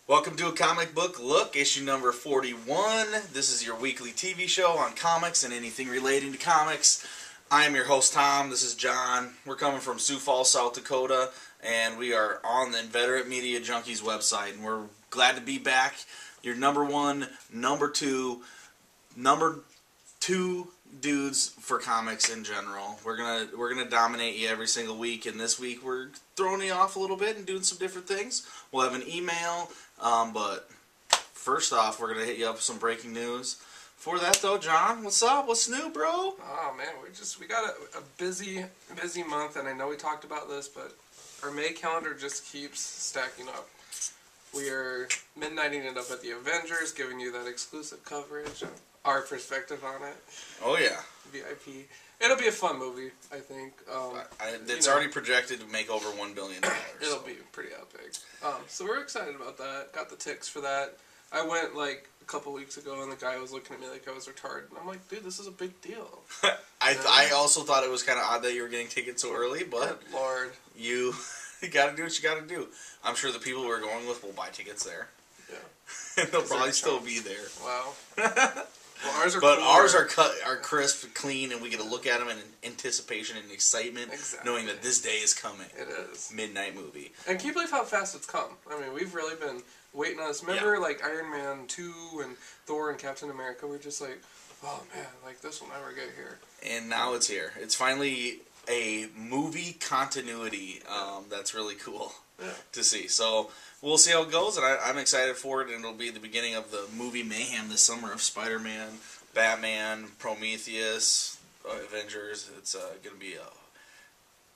Welcome to A Comic Book Look, issue number 41. This is your weekly TV show on comics and anything relating to comics. I am your host, Tom. This is John. We're coming from Sioux Falls, South Dakota, and we are on the Inveterate Media Junkies website, and we're glad to be back. Your number two dudes for comics in general. We're gonna dominate you every single week, and this week we're throwing you off a little bit and doing some different things. We'll have an email, but first off, we're gonna hit you up with some breaking news. Before that, though, John, what's up? What's new, bro? Oh man, we got a busy month, and I know we talked about this, but our May calendar just keeps stacking up. We are midnighting it up at the Avengers, giving you that exclusive coverage, our perspective on it. Oh yeah, VIP. It'll be a fun movie, I think. It's already projected to make over $1 billion. It'll be pretty epic. So we're excited about that. Got the ticks for that. I went like a couple weeks ago, and the guy was looking at me like I was retarded. And I'm like, dude, this is a big deal. I also thought it was kind of odd that you were getting tickets so early, but good Lord, you got to do what you got to do. I'm sure the people we're going with will buy tickets there. Yeah, they'll probably still be there. Wow. Well, ours are ours are crisp, clean, and we get to look at them in anticipation and excitement, knowing that this day is coming. It is. Midnight movie. And can you believe how fast it's come? I mean, we've really been waiting on this. Remember, like, Iron Man 2 and Thor and Captain America? We're just like, oh, man, like, this will never get here. And now it's here. It's finally a movie continuity that's really cool to see. So we'll see how it goes, and I'm excited for it, and it'll be the beginning of the movie mayhem this summer of Spider-Man, Batman, Prometheus, Avengers. It's going to be a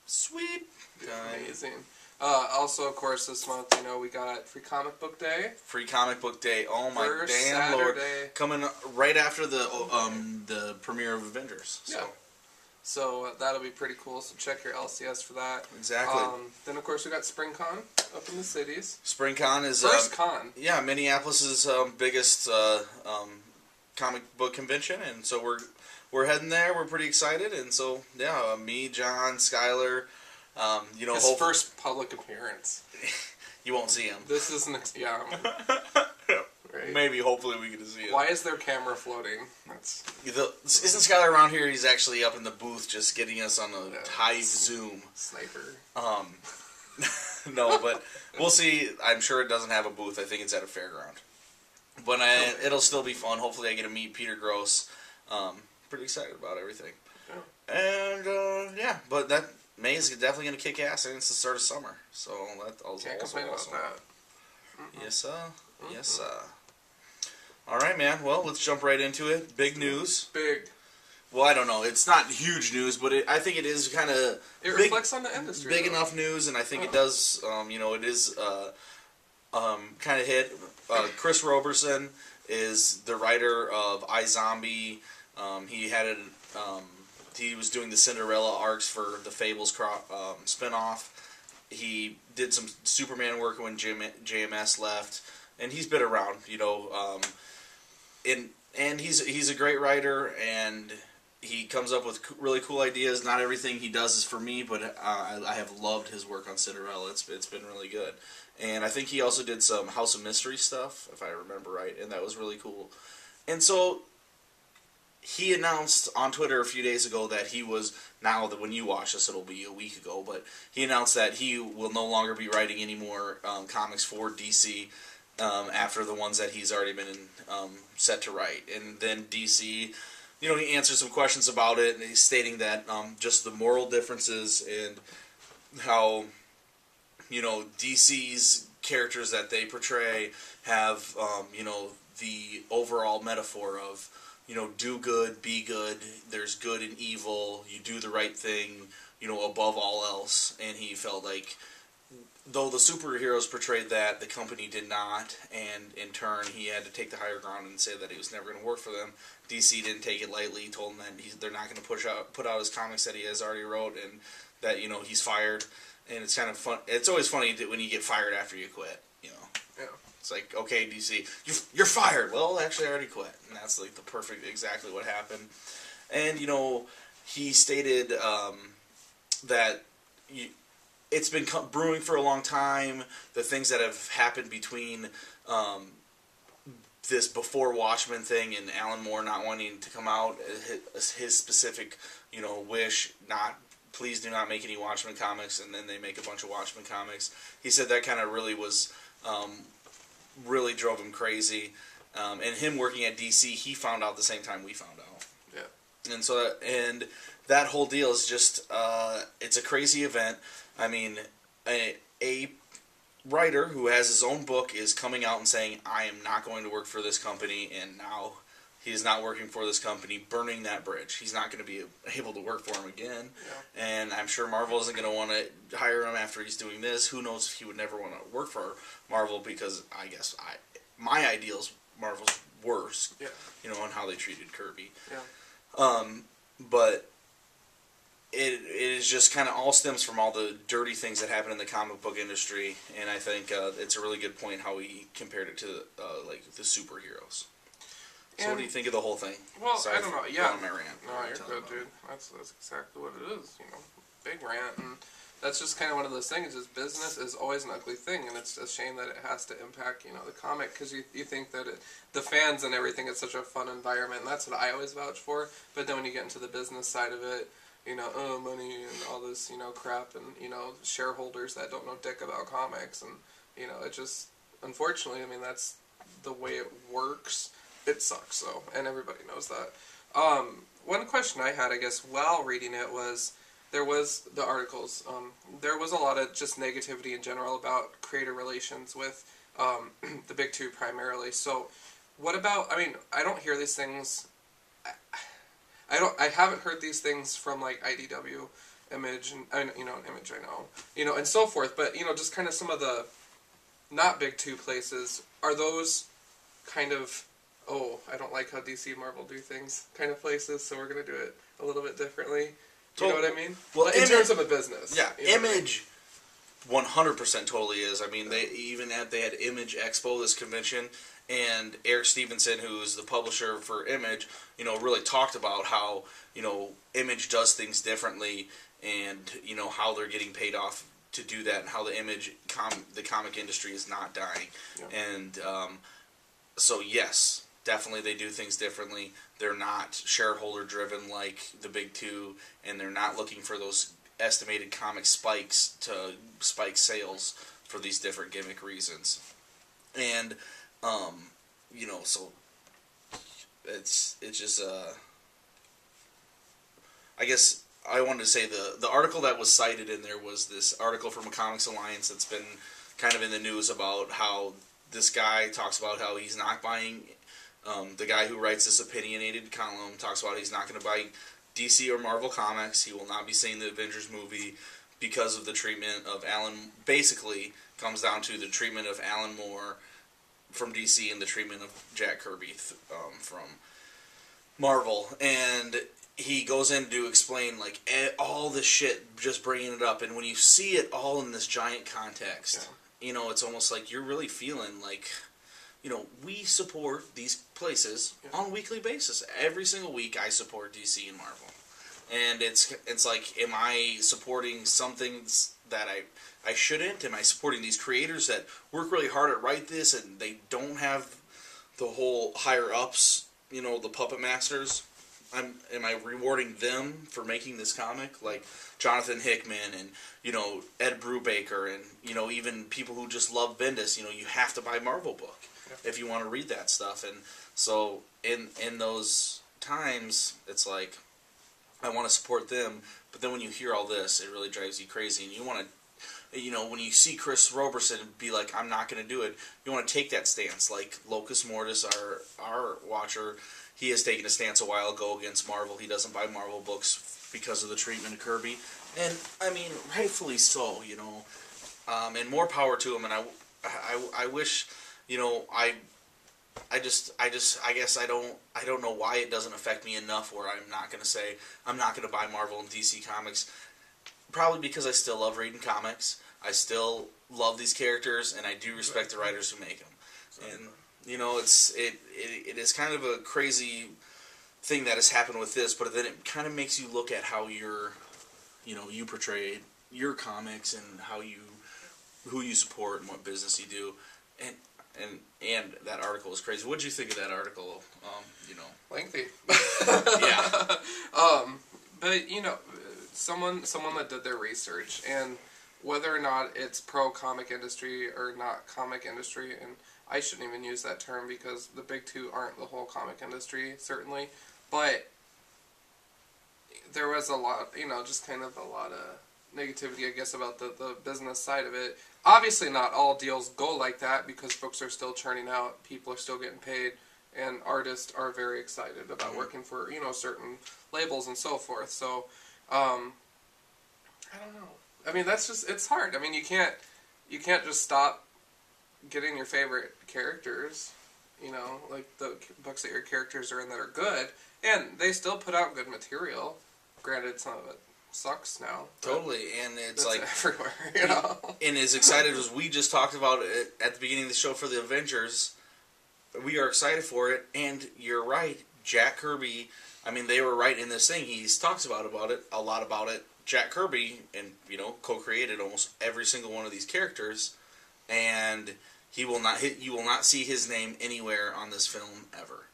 sweet time. Amazing. Also, of course, this month, we got Free Comic Book Day. Free Comic Book Day. Oh my First damn Saturday. Lord! Coming right after the premiere of Avengers. So. Yeah. So that'll be pretty cool. So check your LCS for that. Exactly. Then of course we got SpringCon up in the cities. SpringCon is first con. Yeah, Minneapolis's biggest comic book convention, and so we're heading there. We're pretty excited, and so yeah, me, John, Skyler. His first public appearance. You won't see him. This is right. Maybe, hopefully, we get to see him. Why is their camera floating? Isn't Skyler around here? He's actually up in the booth, just getting us on a high zoom. Sniper. No, but we'll see. I'm sure it doesn't have a booth. I think it's at a fairground. But it'll still be fun. Hopefully, I get to meet Peter Gross. Pretty excited about everything. Yeah. And but that May is definitely going to kick ass, and it's the start of summer. So that's also complain about awesome. that. Yes, sir. Yes, sir. All right, man. Well, let's jump right into it. Big news. Big. Well, I don't know. It's not huge news, but I think it is kind of... It reflects on the industry. Big enough news, and I think it does, it is kind of hit. Chris Roberson is the writer of iZombie. He was doing the Cinderella arcs for the Fables spinoff. He did some Superman work when JMS left, and he's been around, and he's a great writer, and he comes up with really cool ideas. Not everything he does is for me, but I have loved his work on Cinderella. It's been really good, and I think he also did some House of Mystery stuff, if I remember right, and that was really cool. And so he announced on Twitter a few days ago that he was, now that when you watch this it'll be a week ago, but he announced that he will no longer be writing any more comics for DC after the ones that he's already been set to write. And then DC, he answered some questions about it, and he's stating that just the moral differences and how, DC's characters that they portray have, the overall metaphor of, do good, be good, there's good and evil, you do the right thing, above all else. And he felt like, though the superheroes portrayed that, the company did not, and in turn he had to take the higher ground and say that he was never going to work for them. DC didn't take it lightly, told him that they're not going to put out his comics that he has already wrote, and that, he's fired. And it's kind of fun. It's always funny when you get fired after you quit, Yeah. It's like, okay, DC, you're fired. Well, actually, I already quit. And that's like exactly what happened. And, he stated that it's been brewing for a long time. The things that have happened between this before Watchmen thing and Alan Moore not wanting to come out, his specific, wish, please do not make any Watchmen comics, and then they make a bunch of Watchmen comics. He said that kind of really was, really drove him crazy. And him working at DC, he found out the same time we found out. Yeah. And so, that whole deal is just, it's a crazy event. I mean, a writer who has his own book is coming out and saying, I am not going to work for this company, and now he is not working for this company, burning that bridge. He's not going to be able to work for him again. Yeah. And I'm sure Marvel isn't going to want to hire him after he's doing this. Who knows if he would never want to work for Marvel, because I guess my ideals, Marvel's worse, yeah. On how they treated Kirby. Yeah. But it is just kind of all stems from all the dirty things that happen in the comic book industry, and I think it's a really good point how he compared it to like the superheroes. So what do you think of the whole thing? Well, Sorry, I don't know. Yeah. My rant. No, you're good, dude. That's exactly what it is. Big rant, and that's just kind of one of those things. Is business is always an ugly thing, and it's a shame that it has to impact the comic, because you think that the fans and everything, it's such a fun environment, and that's what I always vouch for. But then when you get into the business side of it, money and all this crap, and shareholders that don't know dick about comics, and it just, unfortunately, I mean, that's the way it works. It sucks, though, and everybody knows that. One question I had, I guess, while reading it was, there was the articles. There was a lot of just negativity in general about creator relations with the big two primarily. So, what about? I mean, I don't hear these things. I haven't heard these things from like IDW, Image, and Image I know, and so forth. But just kind of some of the not big two places. Are those kind of, oh, I don't like how DC and Marvel do things kind of places, so we're going to do it a little bit differently. Do you know what I mean? Well, in terms of a business. Yeah, Image 100% totally is. I mean, they had Image Expo, this convention, and Eric Stevenson, who's the publisher for Image, really talked about how, Image does things differently, and, how they're getting paid off to do that, and how the the comic industry is not dying. Yeah. And so, yes, definitely they do things differently. They're not shareholder driven like the big two, and they're not looking for those estimated comic spikes to spike sales for these different gimmick reasons. And so it's just I guess I wanted to say the article that was cited in there was this article from a Comics Alliance that's been kind of in the news about how this guy talks about how he's not buying. The guy who writes this opinionated column talks about he's not going to buy DC or Marvel comics. He will not be seeing the Avengers movie because of the treatment of Alan. Basically, comes down to the treatment of Alan Moore from DC and the treatment of Jack Kirby from Marvel. And he goes in to explain like all this shit, just bringing it up. And when you see it all in this giant context, it's almost like you're really feeling like, we support these places on a weekly basis. Every single week I support DC and Marvel. And it's like, am I supporting some things that I shouldn't? Am I supporting these creators that work really hard at write this and they don't have the whole higher ups, the puppet masters? Am I rewarding them for making this comic? Like Jonathan Hickman and, Ed Brubaker and, even people who just love Bendis, you have to buy Marvel book if you want to read that stuff. And so in those times, it's like, I want to support them, but then when you hear all this, it really drives you crazy, and you want to, when you see Chris Roberson be like, I'm not going to do it, you want to take that stance. Like Locus Mortis, our watcher, he has taken a stance a while ago against Marvel. He doesn't buy Marvel books because of the treatment of Kirby, and I mean, rightfully so, and more power to him. And I wish, I guess I don't know why it doesn't affect me enough where I'm not going to say I'm not going to buy Marvel and DC comics. Probably because I still love reading comics. I still love these characters, and I do respect the writers who make them. And it is kind of a crazy thing that has happened with this, but then it kind of makes you look at how you portray your comics and who you support and what business you do, and that article is crazy. What did you think of that article? Lengthy. Yeah. But someone that did their research, and whether or not it's pro comic industry or not comic industry, and I shouldn't even use that term because the big two aren't the whole comic industry, certainly, but there was a lot, just kind of a lot of negativity, I guess, about the business side of it. Obviously not all deals go like that because books are still churning out, people are still getting paid, and artists are very excited about working for, certain labels and so forth. So, I don't know. I mean, it's hard. I mean, you can't just stop getting your favorite characters, like the books that your characters are in that are good, and they still put out good material. Granted, some of it sucks now. Totally, and it's like everywhere, And as excited as we just talked about it at the beginning of the show for the Avengers, we are excited for it, and you're right, Jack Kirby, I mean, they were right in this thing. He talks about it, a lot about it. Jack Kirby, and co-created almost every single one of these characters, and you will not see his name anywhere on this film ever,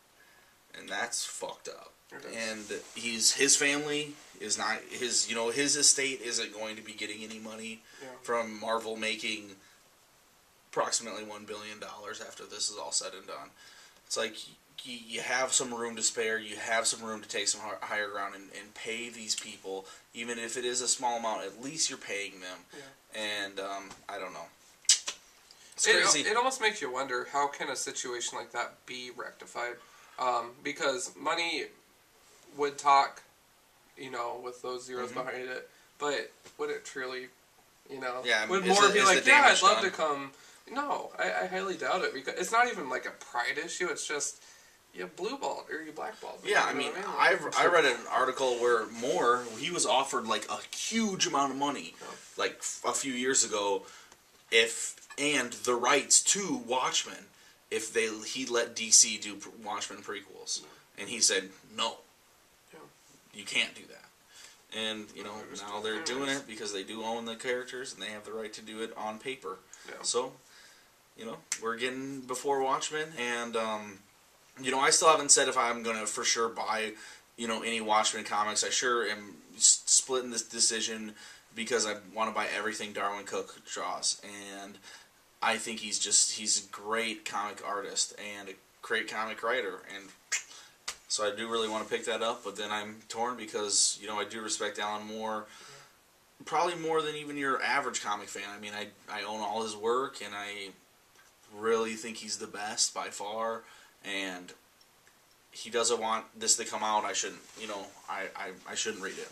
and that's fucked up. And his family is not his estate isn't going to be getting any money from Marvel making approximately $1 billion after this is all said and done. It's like you have some room to spare, you have some room to take some higher ground and pay these people, even if it is a small amount. At least you're paying them. And I don't know. It's crazy. It almost makes you wonder, how can a situation like that be rectified? Because money would talk, with those zeros behind it, but would it truly, would more be like, yeah, I'd love to come. No, I highly doubt it, because it's not even like a pride issue. It's just you blue-balled or you blackballed. Yeah, I mean, I read an article where he was offered like a huge amount of money, like a few years ago, and the rights to Watchmen, if he let DC do Watchmen prequels, and he said no. You can't do that. And, now they're doing it because they do own the characters and they have the right to do it on paper. Yeah. So, we're getting before Watchmen, and, I still haven't said if I'm going to for sure buy, any Watchmen comics. I sure am splitting this decision because I want to buy everything Darwin Cook draws. And I think he's a great comic artist and a great comic writer, and so I do really want to pick that up, but then I'm torn because, I do respect Alan Moore, probably more than even your average comic fan. I mean, I own all his work, and I really think he's the best by far, and he doesn't want this to come out. I shouldn't, I shouldn't read it.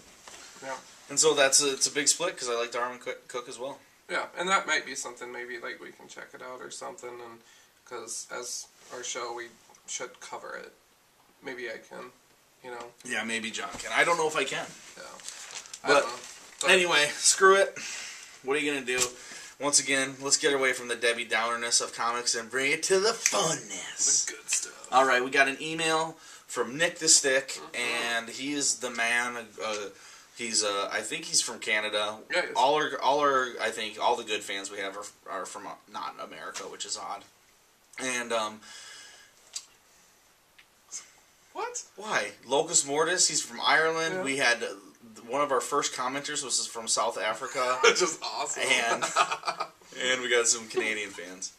Yeah. And so it's a big split because I like Darwin Cook as well. Yeah, and that might be something maybe like we can check it out or something, and because as our show we should cover it. Maybe I can, Yeah, maybe John can. I don't know if I can. Yeah. But anyway, screw it. What are you going to do? Once again, let's get away from the Debbie Downerness of comics and bring it to the funness. The good stuff. All right, we got an email from Nick the Stick, and he is the man. I think he's from Canada. Yeah, I think all the good fans we have are from not America, which is odd. And what? Why? Locus Mortis, he's from Ireland. Yeah. We had one of our first commenters was from South Africa. Which is awesome. And we got some Canadian fans.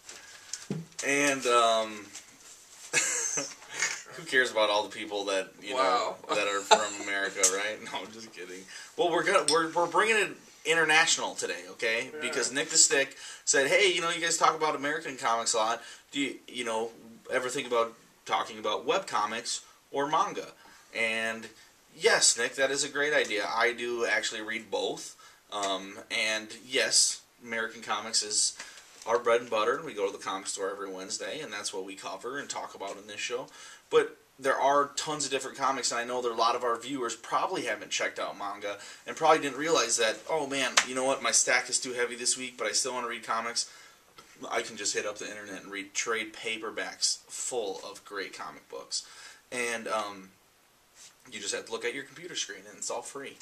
And who cares about all the people that that are from America, right? No, I'm just kidding. Well, we're bringing it international today, okay? Yeah. Because Nick the Stick said, "Hey, you guys talk about American comics a lot. Do you ever think about talking about webcomics or manga?" And yes, Nick, that is a great idea. I do actually read both. And yes, American comics is our bread and butter. We go to the comic store every Wednesday, and that's what we cover and talk about in this show. But there are tons of different comics, and I know that a lot of our viewers probably haven't checked out manga and probably didn't realize that, oh man, you know what, my stack is too heavy this week, but I still want to read comics. I can just hit up the internet and read trade paperbacks full of great comic books. And you just have to look at your computer screen, and it's all free.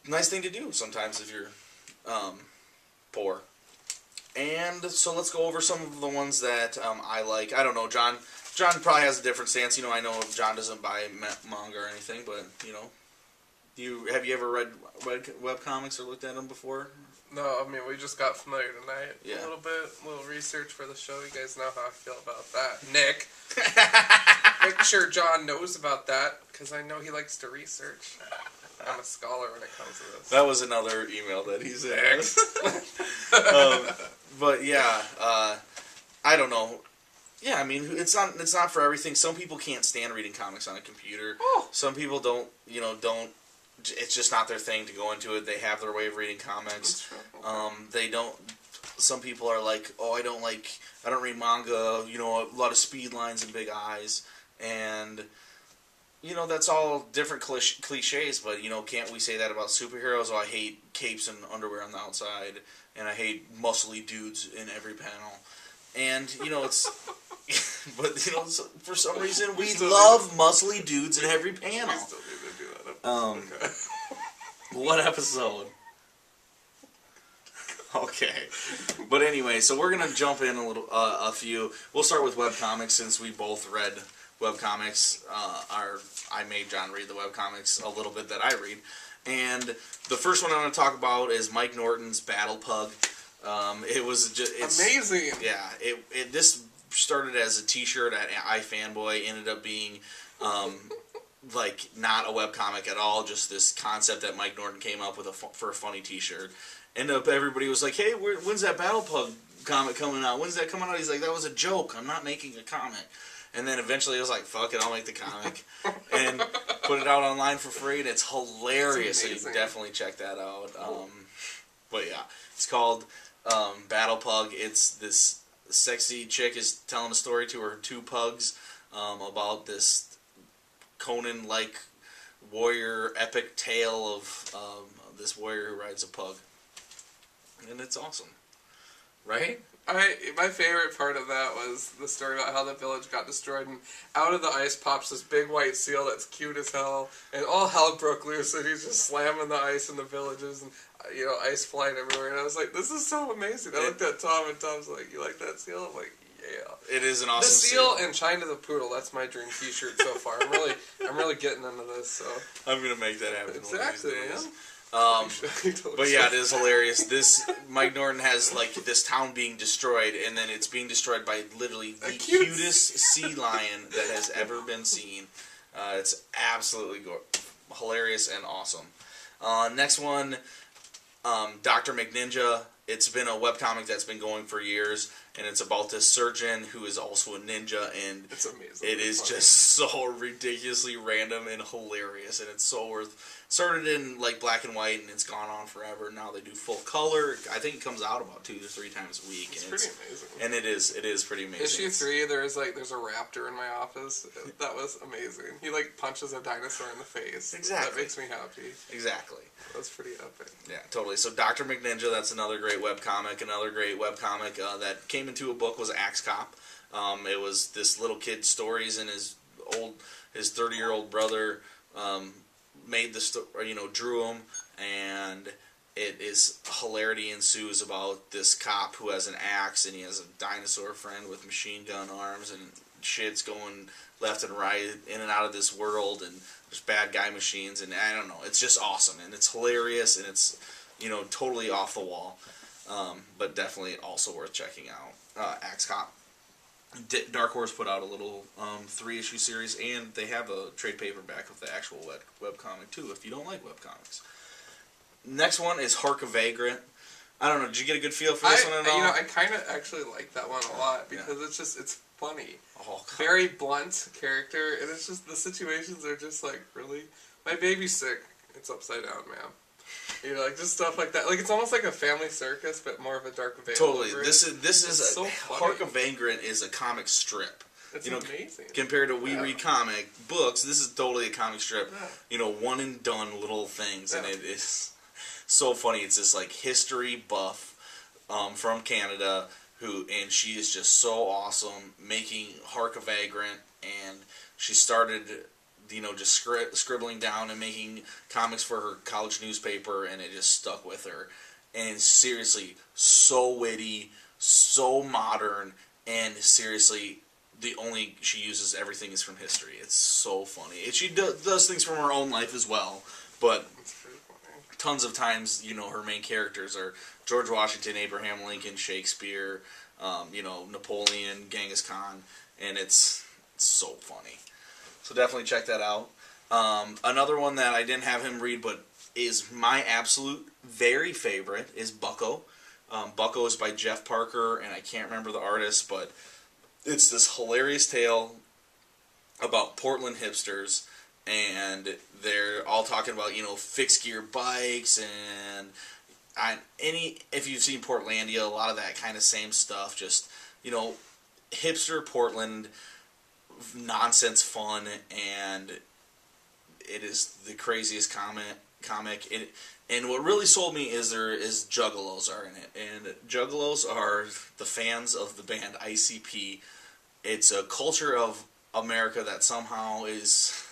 nice thing to do sometimes if you're poor. And so let's go over some of the ones that I like. I don't know, John probably has a different stance. I know John doesn't buy manga or anything, but have you ever read web comics or looked at them before? No, I mean, we just got familiar tonight. Yeah. A little research for the show. You guys know how I feel about that. Nick. Make sure John knows about that, because I know he likes to research. I'm a scholar when it comes to this. That was another email that he sent. But yeah, I don't know. Yeah, I mean, it's not for everything. Some people can't stand reading comics on a computer. Oh. Some people don't. It's just not their thing to go into it. They have their way of reading comics. They don't. Some people are like, oh, I don't read manga. A lot of speed lines and big eyes, and that's all different cliches. But can't we say that about superheroes? Oh, I hate capes and underwear on the outside, and I hate muscly dudes in every panel. And it's, but for some reason we love muscly dudes in every panel. We still need to do that episode. What episode? Okay, but anyway, so we're gonna jump in a few. We'll start with webcomics since we both read webcomics. I made John read the webcomics a little bit that I read, and the first one I'm going to talk about is Mike Norton's Battle Pug. It was just amazing. Yeah, this started as a T-shirt at iFanboy, ended up being not a webcomic at all, just this concept that Mike Norton came up with for a funny T-shirt. Everybody was like, "Hey, when's that Battle Pug comic coming out? When's that coming out?" He's like, "That was a joke. I'm not making a comic." And then eventually I was like, fuck it, I'll make the comic. And put it out online for free, and it's hilarious. So you can definitely check that out. But yeah, it's called Battle Pug. It's this sexy chick is telling a story to her two pugs about this Conan-like warrior epic tale of this warrior who rides a pug. And it's awesome. Right? My favorite part of that was the story about how the village got destroyed, and out of the ice pops this big white seal that's cute as hell, and all hell broke loose, and he's just slamming the ice in the villages, and ice flying everywhere, and I was like, this is so amazing. I looked at Tom, and Tom's like, you like that seal? I'm like, yeah. It is an awesome the seal and China the Poodle, that's my dream T-shirt so far. I'm really getting into this, so. I'm going to make that happen. Exactly, man. But yeah, it is hilarious. This Mike Norton has this town being destroyed, and then it's being destroyed by literally the cutest sea lion that has ever been seen. It's absolutely hilarious and awesome. Next one, Dr. McNinja. It's been a webcomic that's been going for years, and it's about this surgeon who is also a ninja, and it's amazing. It is just so ridiculously random and hilarious, and it's so worth. Started in black and white, and it's gone on forever. Now they do full color. I think it comes out about 2 to 3 times a week. It's pretty amazing. And it is pretty amazing. Issue 3, there's a raptor in my office. That was amazing. He punches a dinosaur in the face. Exactly. That makes me happy. Exactly. That's pretty epic. Yeah, totally. So Dr. McNinja, that's another great webcomic. Another great webcomic that came into a book was Axe Cop. It was this little kid's stories, and his 30-year-old brother made the drew him, and it is hilarity ensues about this cop who has an axe, and he has a dinosaur friend with machine gun arms, and shit's going left and right in and out of this world, and there's bad guy machines, and I don't know, it's just awesome, and it's hilarious, and it's totally off the wall, but definitely also worth checking out. Axe Cop. Dark Horse put out a little 3-issue series, and they have a trade paperback of the actual webcomic too, if you don't like webcomics. Next one is Hark a Vagrant. I don't know, did you get a good feel for this one at all? I kind of actually like that one a lot, because it's funny. Oh, God. Very blunt character, and it's just, the situations are just really, my baby's sick, it's upside down, ma'am. Just stuff like that. It's almost like a family circus, but more of a dark veil. Totally. This is so Hark a Vagrant is a comic strip. It's amazing. Compared to we read comic books, this is totally a comic strip. Yeah. One and done little things, and it is so funny. It's this history buff from Canada and she is just so awesome making Hark a Vagrant, and she started just scribbling down and making comics for her college newspaper, and it just stuck with her. And seriously, so witty, so modern, and seriously, she uses everything is from history. It's so funny. She does things from her own life as well, but tons of times, her main characters are George Washington, Abraham Lincoln, Shakespeare, Napoleon, Genghis Khan, and it's so funny. So definitely check that out. Another one that I didn't have him read, but is my absolute very favorite, is Bucko. Bucko is by Jeff Parker, and I can't remember the artist, but it's this hilarious tale about Portland hipsters, and they're all talking about, fixed gear bikes, and if you've seen Portlandia, a lot of that kind of same stuff, just, hipster Portland nonsense fun, and it is the craziest comic. And what really sold me is Juggalos are in it, and Juggalos are the fans of the band ICP. It's a culture of America that somehow is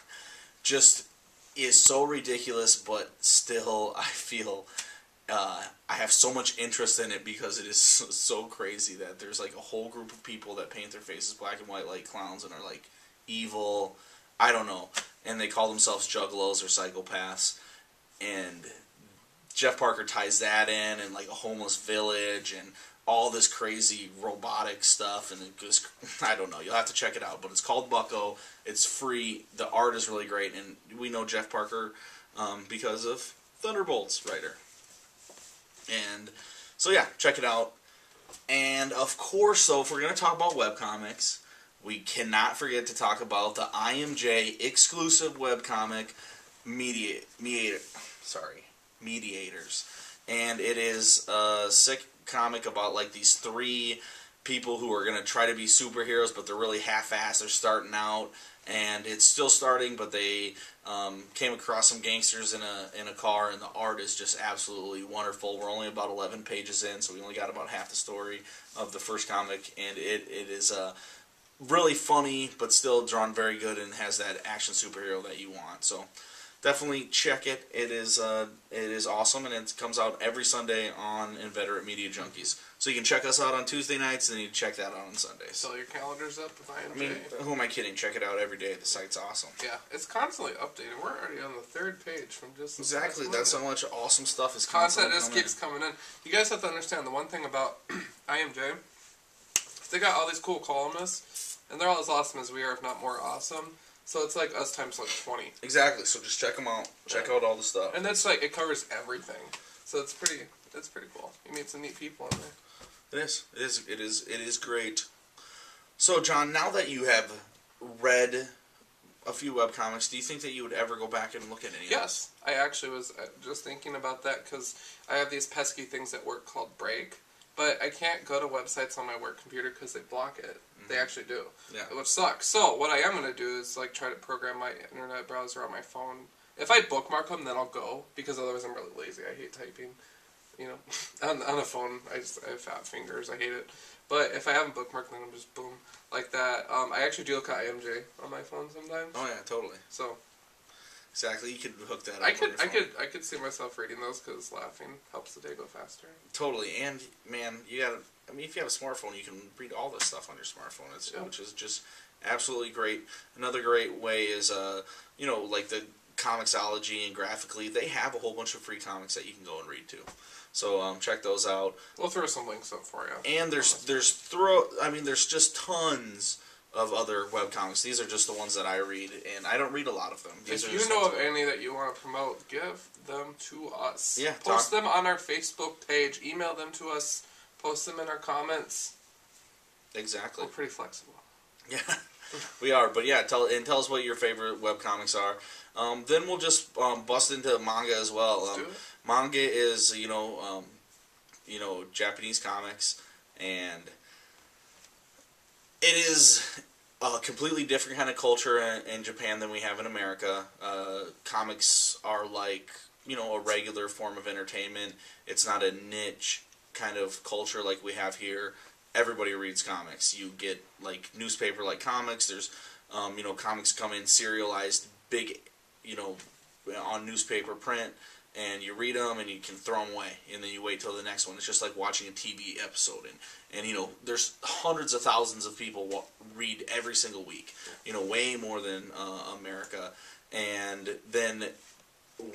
so ridiculous, but still I feel I have so much interest in it because it is so crazy that there's like a whole group of people that paint their faces black and white like clowns and are like evil, I don't know, and they call themselves Juggalos or psychopaths, and Jeff Parker ties that in, and like a homeless village and all this crazy robotic stuff, and it goes, I don't know, you'll have to check it out, but it's called Bucko. It's free. The art is really great, and we know Jeff Parker because of Thunderbolts writer. And so yeah, check it out. And of course, so if we're going to talk about webcomics, we cannot forget to talk about the IMJ exclusive webcomic Mediators. And it is a sick comic about like these three people who are going to try to be superheroes, but they're really half-assed. They're starting out, and it's still starting, but they came across some gangsters in a car, and the art is just absolutely wonderful. We're only about 11 pages in, so we only got about half the story of the first comic, and it is really funny, but still drawn very good, and has that action superhero that you want. So definitely check it. It is awesome, and it comes out every Sunday on Inveterate Media Junkies. So you can check us out on Tuesday nights, and then you can check that out on Sundays. Fill your calendars up with IMJ. I mean, who am I kidding? Check it out every day. The site's awesome. Yeah, it's constantly updated. We're already on the third page from just exactly. That's how much awesome stuff is content just keeps coming in. You guys have to understand the one thing about IMJ. They got all these cool columnists, and they're all as awesome as we are, if not more awesome. So it's like us times like 20. Exactly. So just check them out. Check out all the stuff. And that's like, it covers everything. So it's pretty cool. You meet some neat people in there. It is great. So John, now that you have read a few webcomics, do you think that you would ever go back and look at any of Yes. I actually was just thinking about that because I have these pesky things at work called Break. But I can't go to websites on my work computer because they block it. Mm-hmm. They actually do. Yeah. Which sucks. So what I am going to do is like try to program my internet browser on my phone. If I bookmark them, then I'll go, because otherwise I'm really lazy. I hate typing. On a phone, I have fat fingers. I hate it. But if I haven't bookmarked, then I'm just boom, like that. I actually do look at IMJ on my phone sometimes. Oh yeah, totally. So. Exactly, you could hook that up. I could see myself reading those because laughing helps the day go faster. Totally, and man, you gotta. I mean, if you have a smartphone, you can read all this stuff on your smartphone. Which is just absolutely great. Another great way is, like the Comixology and Graphically, they have a whole bunch of free comics that you can go and read too. So check those out. We'll throw some links up for you. And there's just tons of other webcomics. These are just the ones that I read, and I don't read a lot of them. If you know of any that you want to promote, give them to us. Yeah, post them on our Facebook page, email them to us, post them in our comments. Exactly. We're pretty flexible. Yeah, we are. But yeah, tell us what your favorite webcomics are. Then we'll just bust into manga as well. Let's do it. Manga is Japanese comics, and it is a completely different kind of culture in Japan than we have in America. Comics are like, a regular form of entertainment. It's not a niche kind of culture like we have here. Everybody reads comics. You get like newspaper-like comics. There's, comics come in serialized big, you know, on newspaper print, and you read them and you can throw them away, and then you wait till the next one. It's just like watching a TV episode, and you know, there's hundreds of thousands of people read every single week, you know, way more than America. And then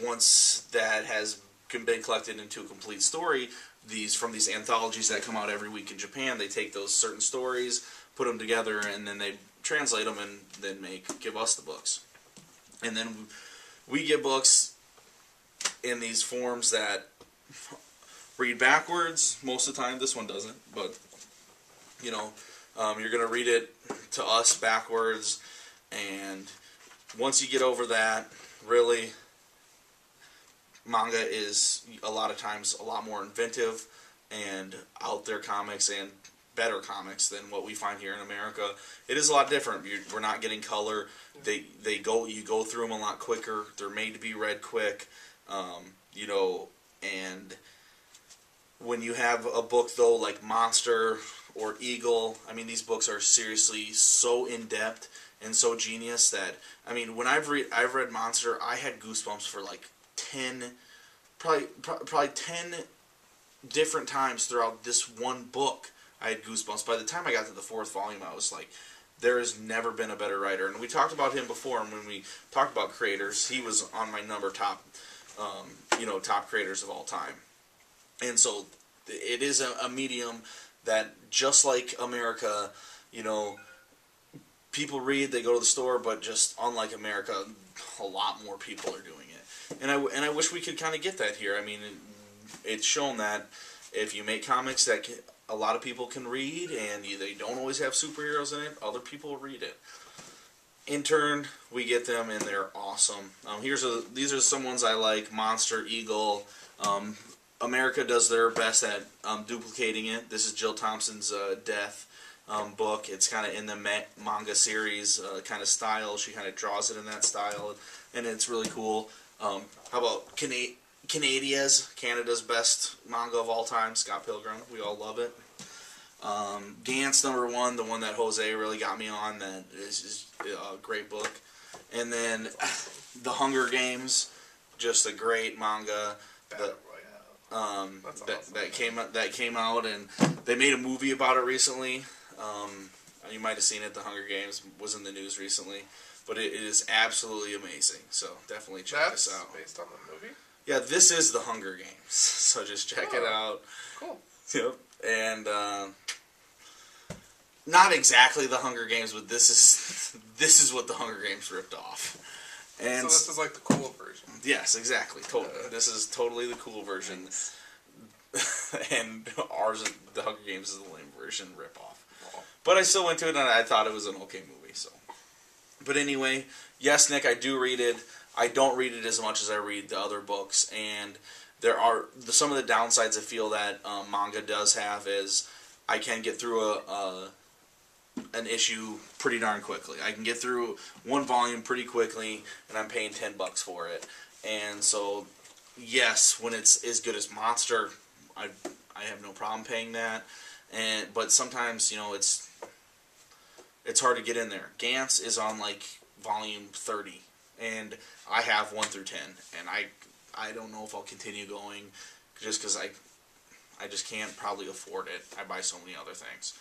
once that has been collected into a complete story, from these anthologies that come out every week in Japan, they take those certain stories, put them together, and then they translate them and then give us the books. And then we get books in these forms that read backwards most of the time. This one doesn't, but you know, you're going to read it to us backwards, and once you get over that, really, manga is a lot of times a lot more inventive and out there comics and better comics than what we find here in America. It is a lot different. We're not getting color. You go through them a lot quicker. They're made to be read quick. You know, and when you have a book though like Monster or Eagle, I mean, these books are seriously so in depth and so genius that, I mean, when I've read Monster, I had goosebumps for like 10, probably 10 different times throughout this one book. I had goosebumps. By the time I got to the 4th volume, I was like, there has never been a better writer. And we talked about him before, and when we talked about creators, he was on my top, you know, top creators of all time. And so it is a medium that, just like America, you know, people read, they go to the store, but just unlike America, a lot more people are doing it. And I wish we could kind of get that here. I mean, it's shown that if you make comics that a lot of people can read, and they don't always have superheroes in it, other people read it. In turn, we get them, and they're awesome. These are some ones I like: Monster, Eagle. America does their best at duplicating it. This is Jill Thompson's Death book. It's kind of in the manga series kind of style. She kind of draws it in that style, and it's really cool. How about Canada's best manga of all time, Scott Pilgrim. We all love it. Gantz #1, the one that Jose really got me on. That is a great book. And then The Hunger Games, just a great manga. That came out, and they made a movie about it recently. You might have seen it. The Hunger Games was in the news recently, but it is absolutely amazing. So definitely check this out. Based on the movie? Yeah, this is The Hunger Games. So just check it out. Cool. Yep. And not exactly The Hunger Games, but this is what The Hunger Games ripped off. And so this is like the cool version. Yes, exactly. Totally. This is totally the cool version. And ours, The Hunger Games, is the lame version ripoff. Oh. But I still went to it, and I thought it was an okay movie. So, but anyway, yes, Nick, I do read it. I don't read it as much as I read the other books, and there are some of the downsides I feel that manga does have is I can get through an issue pretty darn quickly. I can get through one volume pretty quickly, and I'm paying $10 for it. And so, yes, when it's as good as Monster, I have no problem paying that. But sometimes, you know, it's hard to get in there. Gantz is on like volume 30, and I have 1 through 10, and I don't know if I'll continue going, just because I just can't probably afford it. I buy so many other things.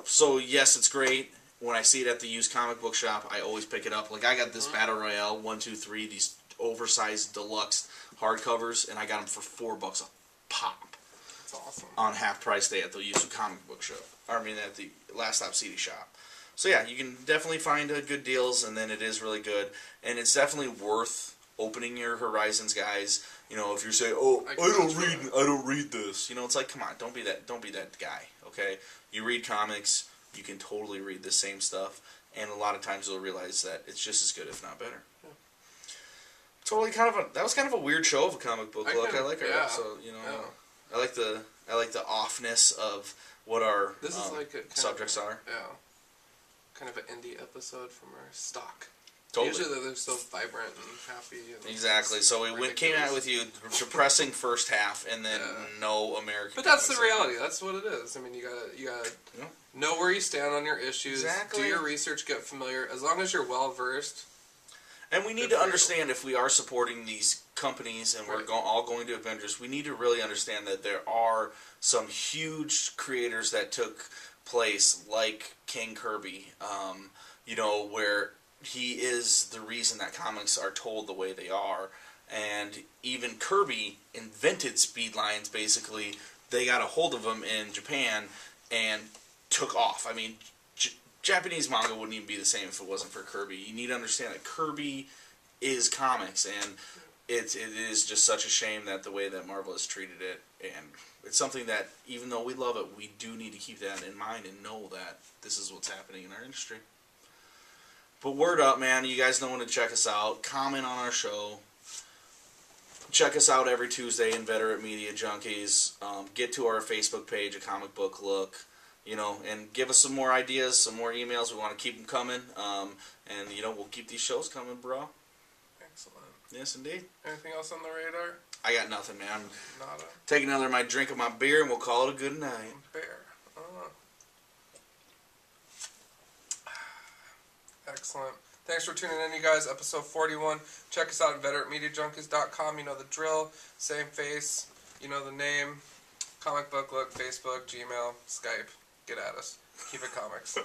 So yes, it's great. When I see it at the used comic book shop, I always pick it up. Like, I got this Battle Royale 1, 2, 3, these oversized deluxe hardcovers, and I got them for $4 a pop. That's awesome. On half price day at the used comic book shop. I mean, at the Last Stop CD shop. So yeah, you can definitely find good deals, and then it is really good, and it's definitely worth opening your horizons, guys. You know, if you say, "Oh, I don't read this," you know, it's like, come on, don't be that guy. Okay, you read comics, you can totally read the same stuff, and a lot of times you'll realize that it's just as good, if not better. Yeah. Totally, that was kind of a weird show of a comic book look. I like our episode. You know, I like the offness of what our subjects are. Yeah. Kind of an indie episode from our stock. Totally. Usually they're so vibrant and happy. And exactly. So we came out with you depressing first half, and then no American. But that's the reality. That's what it is. I mean, you gotta know where you stand on your issues. Exactly. Do your research. Get familiar. As long as you're well versed. And we need to understand, if we are supporting these companies and we're all going to Avengers, we need to really understand that there are some huge creators that took place, like King Kirby, where he is the reason that comics are told the way they are. And even Kirby invented speed lines, basically. They got a hold of them in Japan and took off. I mean, Japanese manga wouldn't even be the same if it wasn't for Kirby. You need to understand that Kirby is comics, and it is just such a shame that the way that Marvel has treated it, and it's something that, even though we love it, we do need to keep that in mind and know that this is what's happening in our industry. But word up, man. You guys know when to check us out. Comment on our show. Check us out every Tuesday, Inveterate Media Junkies. Get to our Facebook page, A Comic Book Look. And give us some more ideas, some more emails. We want to keep them coming. And we'll keep these shows coming, bro. Excellent. Yes, indeed. Anything else on the radar? I got nothing, man. Nada. Take another of my drink of my beer, and we'll call it a good night. Bear. Excellent. Thanks for tuning in, you guys. Episode 41. Check us out at VeteranMediaJunkies.com. You know the drill. Same face. You know the name. Comic Book Look, Facebook, Gmail, Skype. Get at us. Keep it comics.